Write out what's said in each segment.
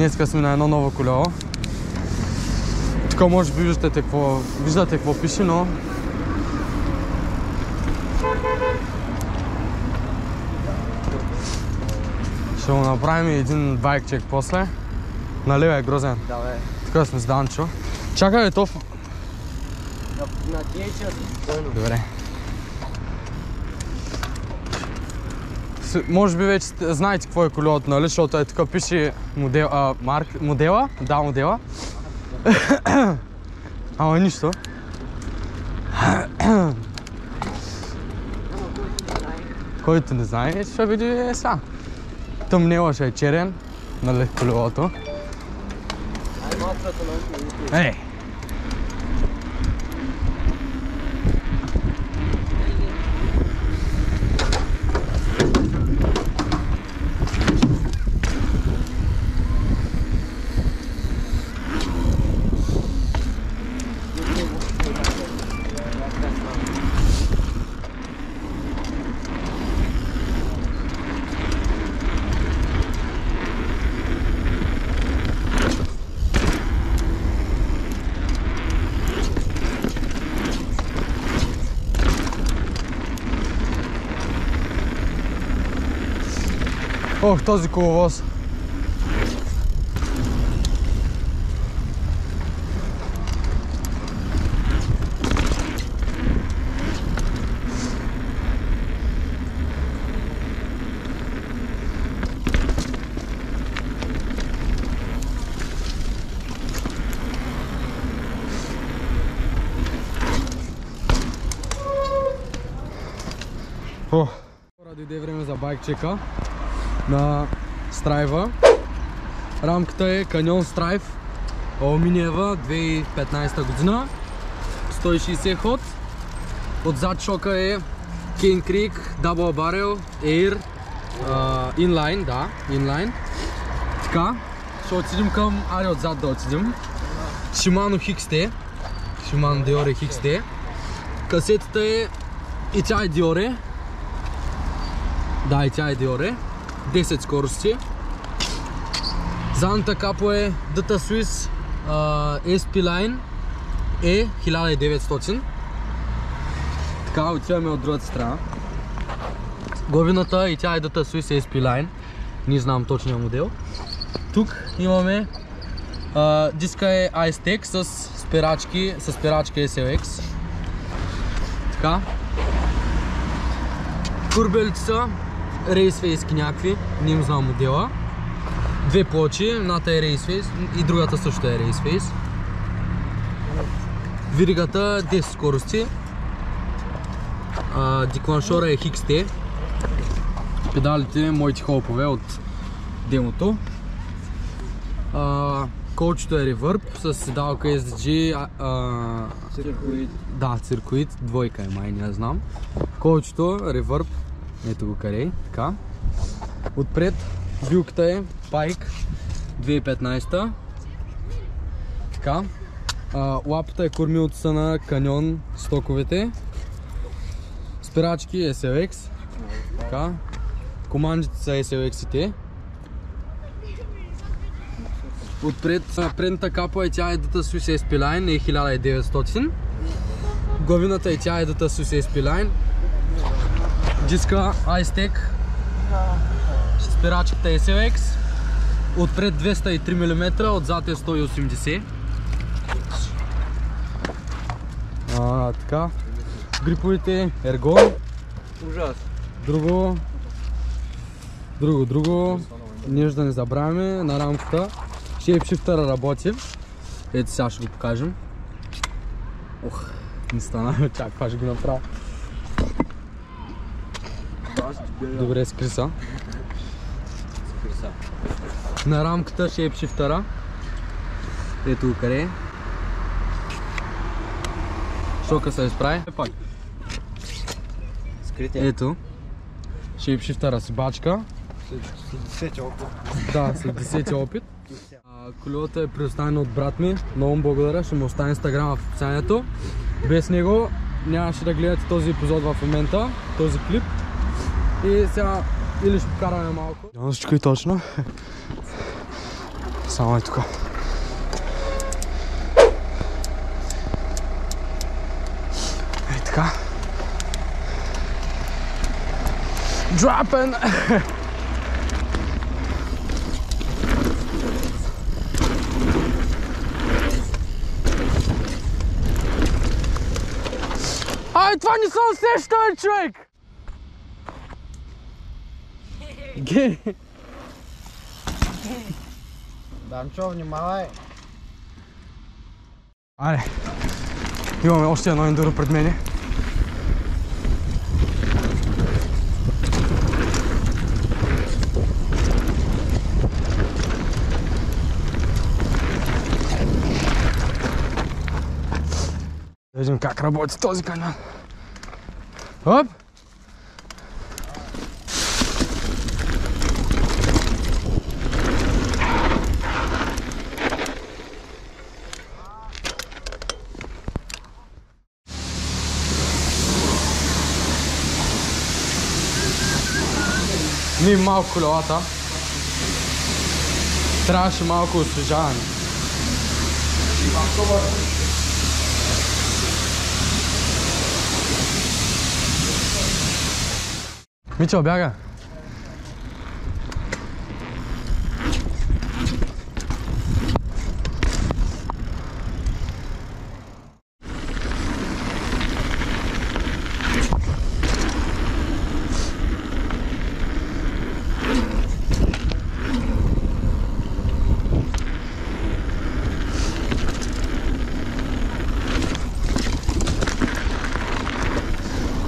Днеска сме на едно ново колело. Тук може би виждате какво пише, но ще му направим един байк чек после. Нали бе, Грозен? Да бе. Тук сме с Данчо. Чакай бе, то... На тия час. Добре. Може би вече знаете какво е колелото, нали? Защото е тук пише модела. Да, модела. Ама нищо. Който не знае, ще види сега. Тъмнела ще е черен, нали, колелото. Ей! Ох, този коловоз. Дойде време за байк чека на Страйва. Рамката е Canyon Strive алуминиева 2015 година. 160 ход. Отзад шока е Cane Creek Double Barrel Air Inline, да, Inline. Така, ще отидем към... Аре, отзад да отидем. Shimano XT. Shimano Deore XT. Касетата е... И тя е Deore. Да, и тя е Deore. 10 скорости. Задната капо е Data Swiss SP Line E 1900. Така, отиваме от другата страна. Главината и тя е Data Swiss SP Line. Не знам точния модел. Тук имаме диска е Ice-Tech с спирачки SLX. Така. Курбелите са рейсфейски някакви, не им знам модела. Две плочи, едната е рейсфейс и другата също е рейсфейс. Виригата 10 скорости. Декланшора е XT. Педалите моите холпове от демото. Колчето е Reverb с седалка SG. Циркуит. Да, циркуит, двойка е май, не знам. Колчето Reverb. Ето го къде, така. Отпред вилката е Pike 2015. Така. Лапата е кормилото са на Canyon стоковете. Спирачки SLX. Така. Командите са SLX-ите. Отпред предната капа е тя е Data Swiss SP Line е 1900. Главината е тя е Data Swiss SP Line. Диска Ice-Tech. Спирачката е SLX. Отпред 203 мм, отзад е 180. Така. Гриповите Ergon. Ужас. Друго. Нещо да не забравяме на рамката. Shapeshifter работи. Ето сега ще го покажем. Ох, не стана, чак, това ще го направя. Добре, скриса. На рамката Shapeshifter. Ето го къде е. Шока се изправи. Ето. Shapeshifter си бачка. След 10 опит. Да, след 10 опит. Колелото е предоставено от брат ми. Много му благодаря. Ще му оставя инстаграма в описанието. Без него нямаше да гледате този епизод в момента, този клип. И сега или ще покараме малко. Всичко и точно. Само е тук. Ей така. Dropping! Ай, това не се усеща, човек! Гей! Данчо, внимавай! Аре, имаме още едно ендуро пред мене. Да видим как работи този каньон. Оп! Ми малко колелата. Трябваше малко освежаване. Мичо, бяга!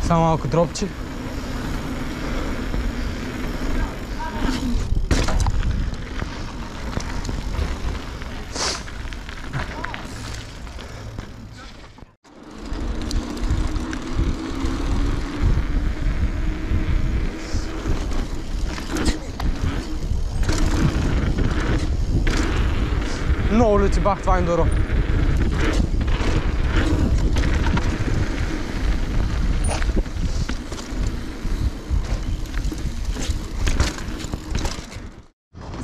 Само малко дропче. Много ли ти бах това ендуро?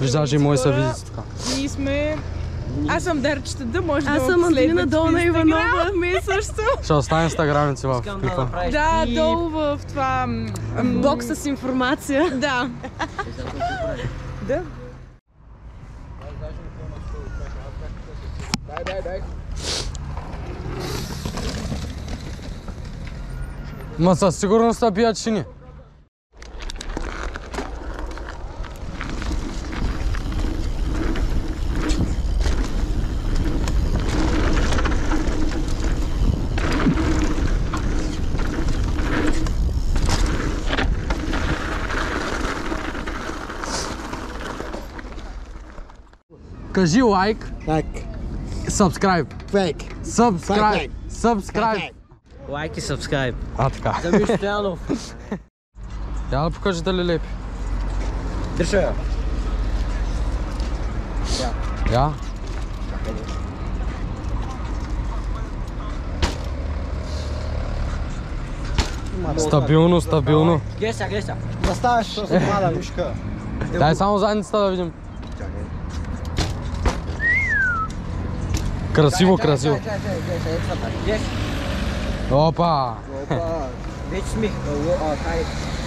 Виждаш и мои са визити така. Ние сме... Аз съм Дерчета, да може да Аз съм Антонина Долна Иванова, ми също. Ще оставим инстаграмите в Искам да клипа. направиш Да, клип. долу в това... Бокс с информация. Да. Да. Ма със сигурност са пият шини. Кажи лайк, Лайк. subscribe, Фейк. subscribe, subscribe. Лайк и сабскрайб. А, така. Замир Стоянов. Я да покажи дали лепи. Дърша я. Я? Стабилно, стабилно. Гледай сега. Наставаш, що се мада мишка. Дай само задницата да видим. Красиво, красиво. Опа! Вече сме.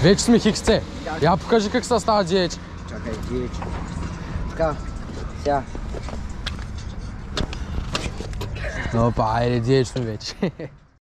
Вече сме XC. Я покажи как се става DH. Чакай, DH. Така. Сега. Опа, айде DH сме вече.